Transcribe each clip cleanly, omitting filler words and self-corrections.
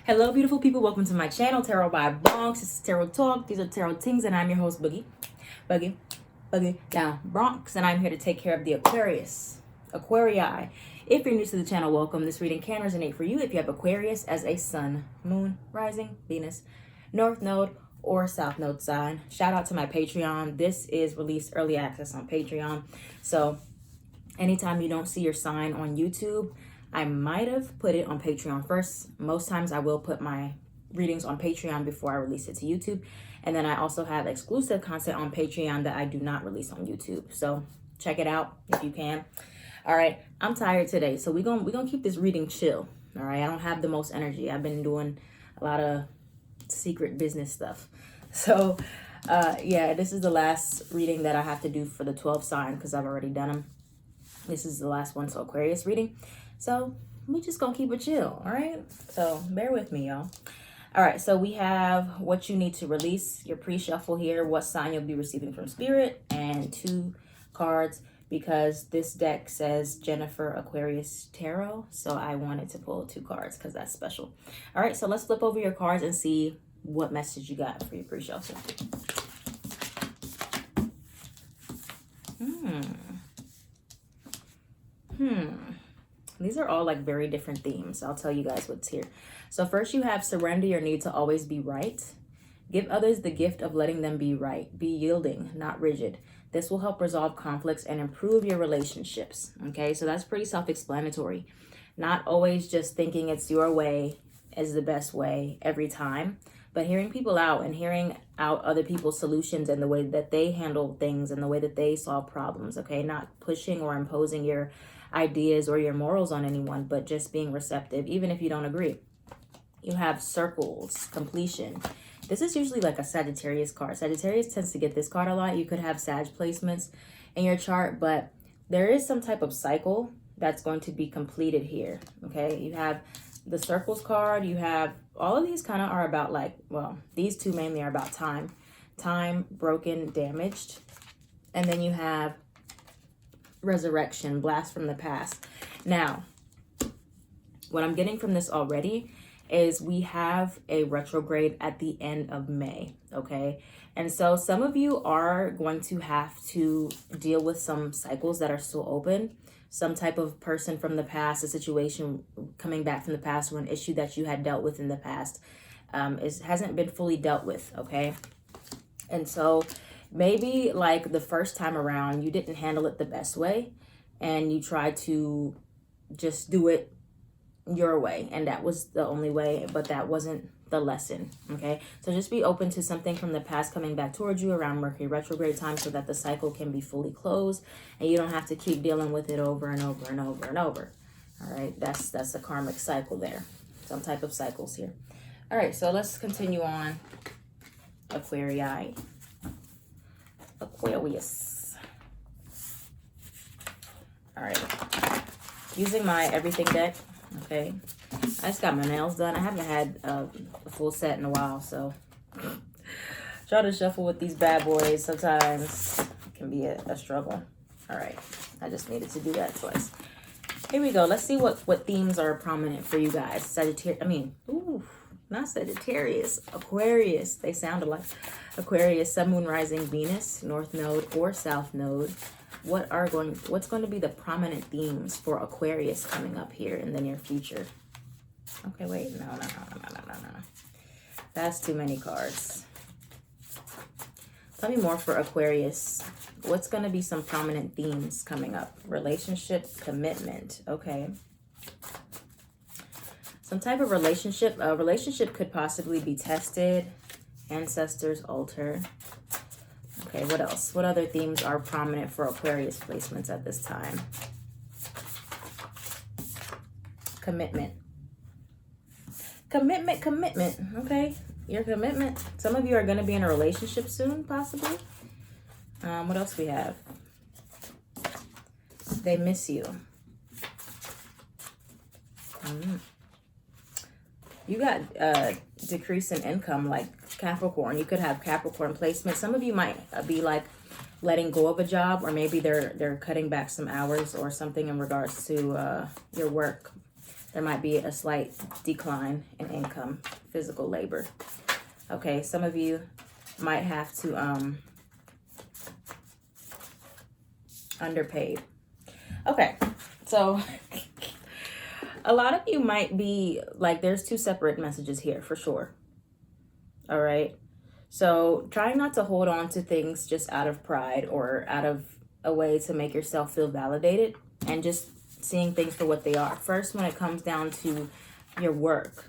Hello, beautiful people. Welcome to my channel, Tarot by Bronx. This is Tarot Talk. These are Tarot Tings, and I'm your host, Boogie down Bronx, and I'm here to take care of the Aquarii. If you're new to the channel, welcome. This reading can resonate for you if you have Aquarius as a sun, moon, rising, Venus, north node, or south node sign. Shout out to my Patreon. This is released early access on Patreon. So anytime you don't see your sign on YouTube, I might have put it on Patreon first. Most times I will put my readings on Patreon before I release it to YouTube. And then I also have exclusive content on Patreon that I do not release on YouTube. So check it out if you can. All right, I'm tired today, so we're gonna keep this reading chill. All right, I don't have the most energy. I've been doing a lot of secret business stuff. So yeah, this is the last reading that I have to do for the 12 sign because I've already done them. This is the last one, so Aquarius reading. So we just gonna keep it chill, all right? So bear with me, y'all. All right, so we have what you need to release, your pre-shuffle here, what sign you'll be receiving from Spirit, and 2 cards because this deck says Jennifer Aquarius Tarot. So I wanted to pull 2 cards because that's special. All right, so let's flip over your cards and see what message you got for your pre-shuffle. These are all like very different themes. I'll tell you guys what's here. So first you have surrender your need to always be right. Give others the gift of letting them be right. Be yielding, not rigid. This will help resolve conflicts and improve your relationships. Okay, so that's pretty self-explanatory. Not always just thinking it's your way is the best way every time, but hearing people out and hearing out other people's solutions and the way that they handle things and the way that they solve problems. Okay, not pushing or imposing your ideas or your morals on anyone, but just being receptive, even if you don't agree. You have circles, completion. This is usually like a Sagittarius card. Sagittarius tends to get this card a lot. You could have Sag placements in your chart, but there is some type of cycle that's going to be completed here. Okay, you have the circles card. You have all of these kind of are about like, well, these 2 mainly are about time, broken, damaged. And then you have resurrection, blast from the past. Now, what I'm getting from this already is we have a retrograde at the end of May, okay? And so some of you are going to have to deal with some cycles that are still open. Some type of person from the past, a situation coming back from the past, or an issue that you had dealt with in the past hasn't been fully dealt with, okay? And so maybe like the first time around, you didn't handle it the best way and you tried to just do it your way. And that was the only way, but that wasn't the lesson. Okay. So just be open to something from the past coming back towards you around Mercury retrograde time so that the cycle can be fully closed and you don't have to keep dealing with it over and over and over and over. All right. That's a karmic cycle there. Some type of cycles here. All right. So let's continue on. Aquarii. Aquarius. All right. Using my everything deck. Okay. I just got my nails done. I haven't had a full set in a while, so try to shuffle with these bad boys. Sometimes it can be a struggle. All right. I just needed to do that twice. Here we go. Let's see what themes are prominent for you guys. Not Sagittarius, Aquarius. They sound alike. Aquarius, sun, moon, rising, Venus, north node or south node. What's going to be the prominent themes for Aquarius coming up here in the near future? Okay, wait, no. That's too many cards. Tell me more for Aquarius. What's going to be some prominent themes coming up? Relationship, commitment. Okay. Some type of relationship. A relationship could possibly be tested. Ancestors, altar. Okay, what else? What other themes are prominent for Aquarius placements at this time? Commitment. Commitment. Okay, your commitment. Some of you are going to be in a relationship soon, possibly. What else we have? They miss you. You got decrease in income, like Capricorn. You could have Capricorn placement. Some of you might be like letting go of a job, or maybe they're cutting back some hours or something in regards to your work. There might be a slight decline in income, physical labor. Okay, some of you might have to underpaid. Okay, so a lot of you might be like, there's two separate messages here for sure. All right. So try not to hold on to things just out of pride or out of a way to make yourself feel validated, and just seeing things for what they are. First, when it comes down to your work,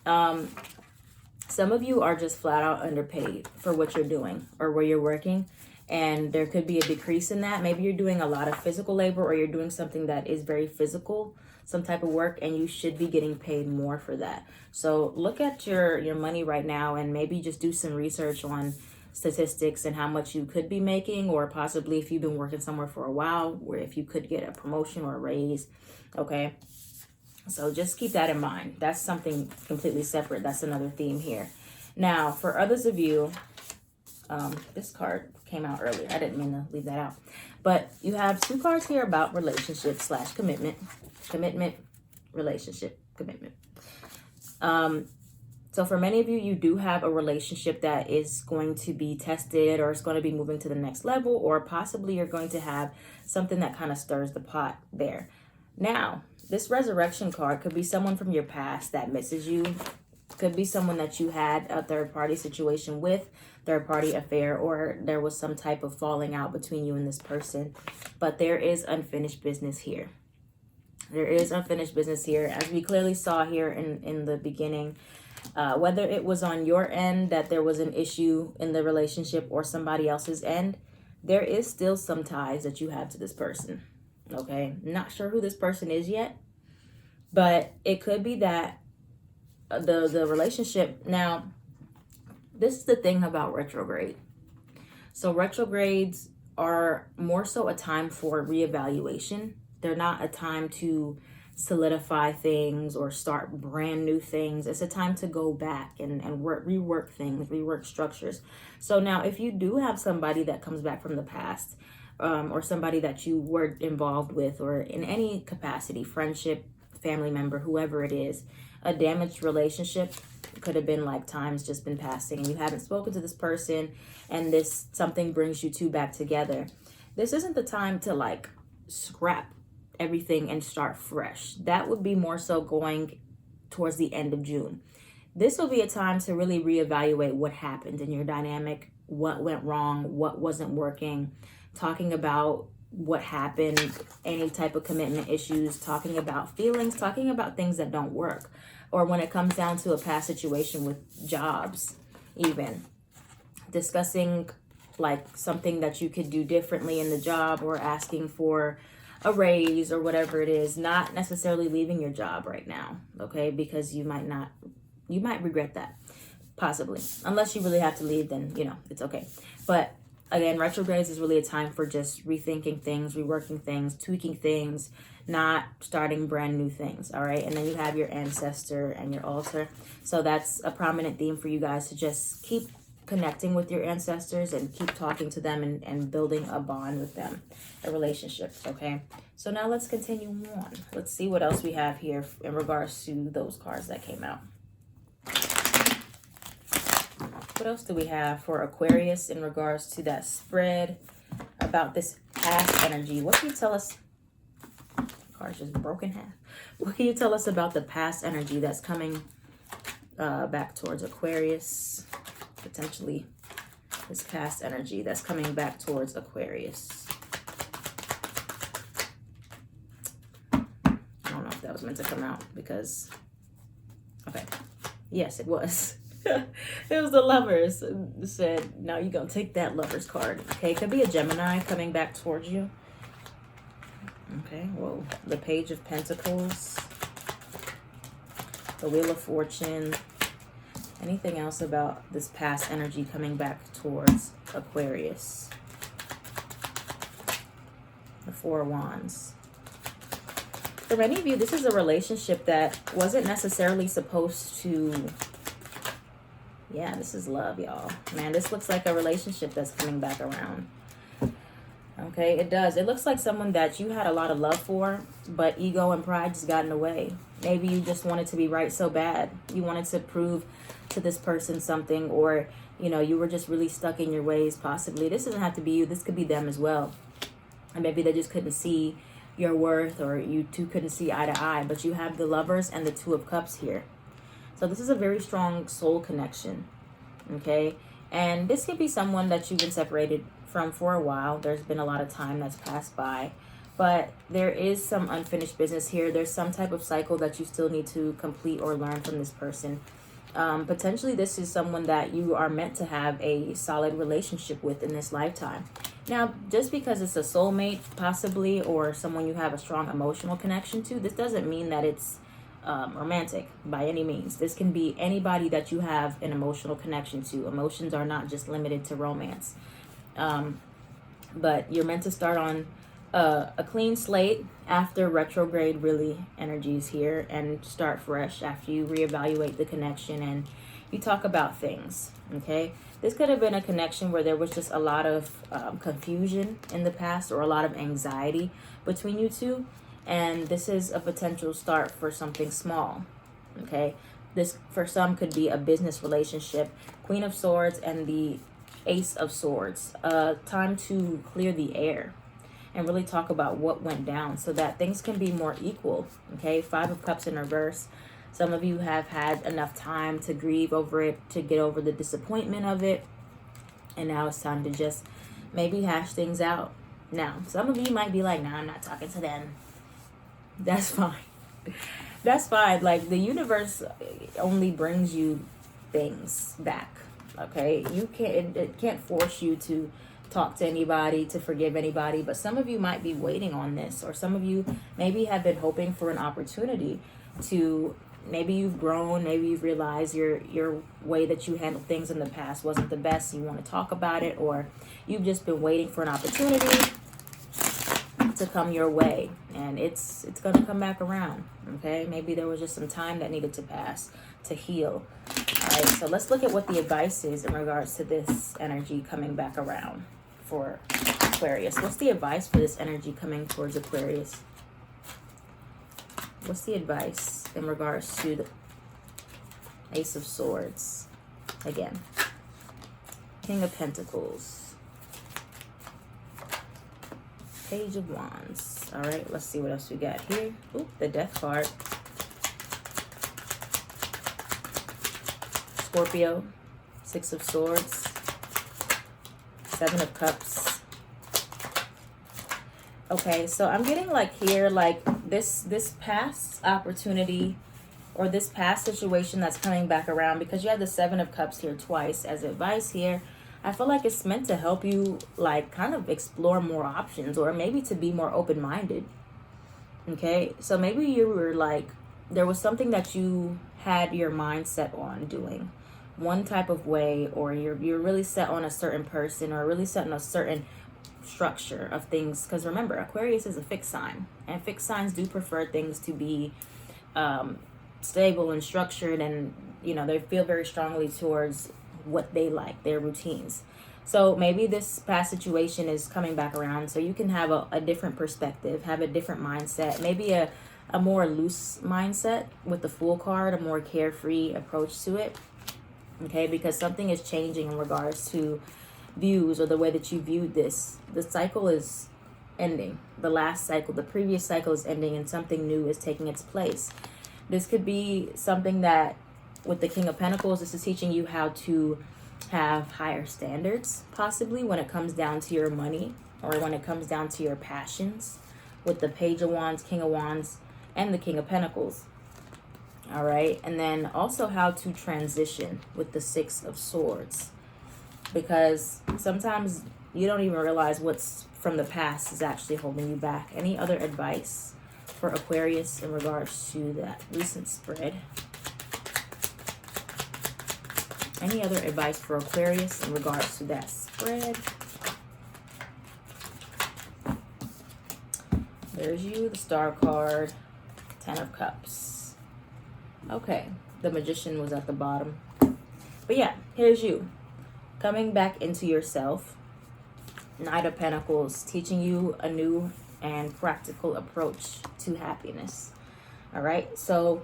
some of you are just flat out underpaid for what you're doing or where you're working. And there could be a decrease in that. Maybe you're doing a lot of physical labor, or you're doing something that is very physical, some type of work, and you should be getting paid more for that. So look at your money right now, and maybe just do some research on statistics and how much you could be making, or possibly if you've been working somewhere for a while, where if you could get a promotion or a raise. Okay. So just keep that in mind. That's something completely separate. That's another theme here. Now, for others of you, this card came out earlier. I didn't mean to leave that out. But you have two cards here about relationship / commitment. Commitment, relationship, commitment. So for many of you, you do have a relationship that is going to be tested, or it's going to be moving to the next level, or possibly you're going to have something that kind of stirs the pot there. Now, this resurrection card could be someone from your past that misses you. Could be someone that you had a third-party situation with, third-party affair, or there was some type of falling out between you and this person. But there is unfinished business here. There is unfinished business here, as we clearly saw here in the beginning. Whether it was on your end that there was an issue in the relationship, or somebody else's end, there is still some ties that you have to this person. Okay, not sure who this person is yet, but it could be that the relationship. Now, this is the thing about retrograde. So retrogrades are more so a time for reevaluation. They're not a time to solidify things or start brand new things. It's a time to go back and rework things, rework structures. So now, if you do have somebody that comes back from the past, or somebody that you were involved with, or in any capacity, friendship, family member, whoever it is, a damaged relationship, could have been like time's just been passing and you haven't spoken to this person, and this something brings you two back together. This isn't the time to like scrap everything and start fresh. That would be more so going towards the end of June. This will be a time to really reevaluate what happened in your dynamic, what went wrong, what wasn't working, talking about what happened, any type of commitment issues, talking about feelings, talking about things that don't work. Or when it comes down to a past situation with jobs, even discussing like something that you could do differently in the job, or asking for a raise or whatever it is, not necessarily leaving your job right now. Okay. Because you might regret that, possibly, unless you really have to leave, then, it's okay. But again, retrogrades is really a time for just rethinking things, reworking things, tweaking things, not starting brand new things. All right. And then you have your ancestor and your altar. So that's a prominent theme for you guys, to just keep connecting with your ancestors and keep talking to them and building a bond with them, a relationship. Okay. So now let's continue on. Let's see what else we have here in regards to those cards that came out. What else do we have for Aquarius in regards to that spread about this past energy? What can you tell us? The card's just broken half. What can you tell us about the past energy that's coming back towards Aquarius? Potentially this past energy that's coming back towards Aquarius. I don't know if that was meant to come out because, okay. Yes, it was. It was the Lovers. It said, now you're going to take that Lovers card. Okay, could be a Gemini coming back towards you. Okay, well, the Page of Pentacles, the Wheel of Fortune. Anything else about this past energy coming back towards Aquarius? The Four of Wands. For many of you, this is a relationship that wasn't necessarily supposed to... Yeah, this is love, y'all. Man, this looks like a relationship that's coming back around. Okay, it does. It looks like someone that you had a lot of love for, but ego and pride just got in the way. Maybe you just wanted to be right so bad. You wanted to prove to this person something, or, you know, you were just really stuck in your ways, possibly. This doesn't have to be you. This could be them as well. And maybe they just couldn't see your worth, or you two couldn't see eye to eye. But you have the Lovers and the Two of Cups here. So this is a very strong soul connection, okay? And this could be someone that you've been separated from for a while. There's been a lot of time that's passed by. But there is some unfinished business here. There's some type of cycle that you still need to complete or learn from this person. Potentially this is someone that you are meant to have a solid relationship with in this lifetime. Now, just because it's a soulmate, possibly, or someone you have a strong emotional connection to, this doesn't mean that it's romantic by any means. This can be anybody that you have an emotional connection to. Emotions are not just limited to romance. But you're meant to start on a clean slate after retrograde really energies here, and start fresh after you reevaluate the connection and you talk about things. Okay, this could have been a connection where there was just a lot of confusion in the past, or a lot of anxiety between you two, and this is a potential start for something small. Okay, this for some could be a business relationship. Queen of Swords and the Ace of Swords. Time to clear the air and really talk about what went down so that things can be more equal. Okay, Five of Cups in reverse. Some of you have had enough time to grieve over it, to get over the disappointment of it, and now it's time to just maybe hash things out. Now, some of you might be like, nah, I'm not talking to them. That's fine. That's fine. Like, the universe only brings you things back. Okay, you can't, it can't force you to talk to anybody, to forgive anybody, but some of you might be waiting on this, or some of you maybe have been hoping for an opportunity to, maybe you've grown, maybe you've realized your way that you handled things in the past wasn't the best, you want to talk about it, or you've just been waiting for an opportunity to come your way, and it's gonna come back around. Okay, maybe there was just some time that needed to pass to heal. All right, so let's look at what the advice is in regards to this energy coming back around for Aquarius. What's the advice for this energy coming towards Aquarius? What's the advice in regards to the Ace of Swords? Again, King of Pentacles, Page of Wands. All right, let's see what else we got here. Ooh, the Death card. Scorpio, Six of Swords, Seven of Cups. Okay, so I'm getting like here, like this past opportunity, or this past situation that's coming back around, because you have the Seven of Cups here twice as advice here. I feel like it's meant to help you, like, kind of explore more options, or maybe to be more open-minded. Okay, so maybe you were like, there was something that you had your mind set on doing one type of way, or you're really set on a certain person, or really set on a certain structure of things. Because remember, Aquarius is a fixed sign, and fixed signs do prefer things to be stable and structured, and you know, they feel very strongly towards what they like, their routines. So maybe this past situation is coming back around, so you can have a different perspective, have a different mindset, maybe a more loose mindset with the Fool card, a more carefree approach to it. Okay, because something is changing in regards to views, or the way that you viewed this. The cycle is ending. The last cycle, the previous cycle is ending, and something new is taking its place. This could be something that, with the King of Pentacles, this is teaching you how to have higher standards, possibly when it comes down to your money, or when it comes down to your passions, with the Page of Wands, King of Wands, and the King of Pentacles. All right, and then also how to transition with the Six of Swords, because sometimes you don't even realize what's from the past is actually holding you back. Any other advice for Aquarius in regards to that recent spread? Any other advice for Aquarius in regards to that spread? There's you, the Star card, Ten of Cups. Okay, the Magician was at the bottom. But yeah, here's you. Coming back into yourself. Knight of Pentacles, teaching you a new and practical approach to happiness. All right. So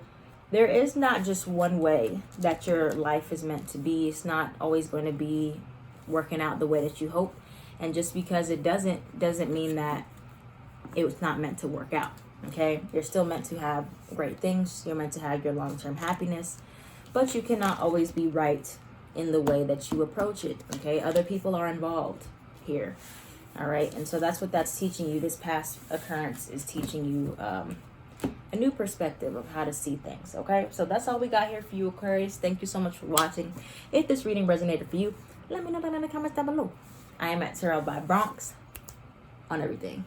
there is not just one way that your life is meant to be. It's not always going to be working out the way that you hope. And just because it doesn't mean that it was not meant to work out. Okay. You're still meant to have great things. You're meant to have your long-term happiness. But you cannot always be right in the way that you approach it. Okay. Other people are involved here. All right. And so that's what that's teaching you. This past occurrence is teaching you a new perspective of how to see things. Okay. So that's all we got here for you, Aquarius. Thank you so much for watching. If this reading resonated for you, let me know down in the comments down below. I am at Tarot by Bronx on everything.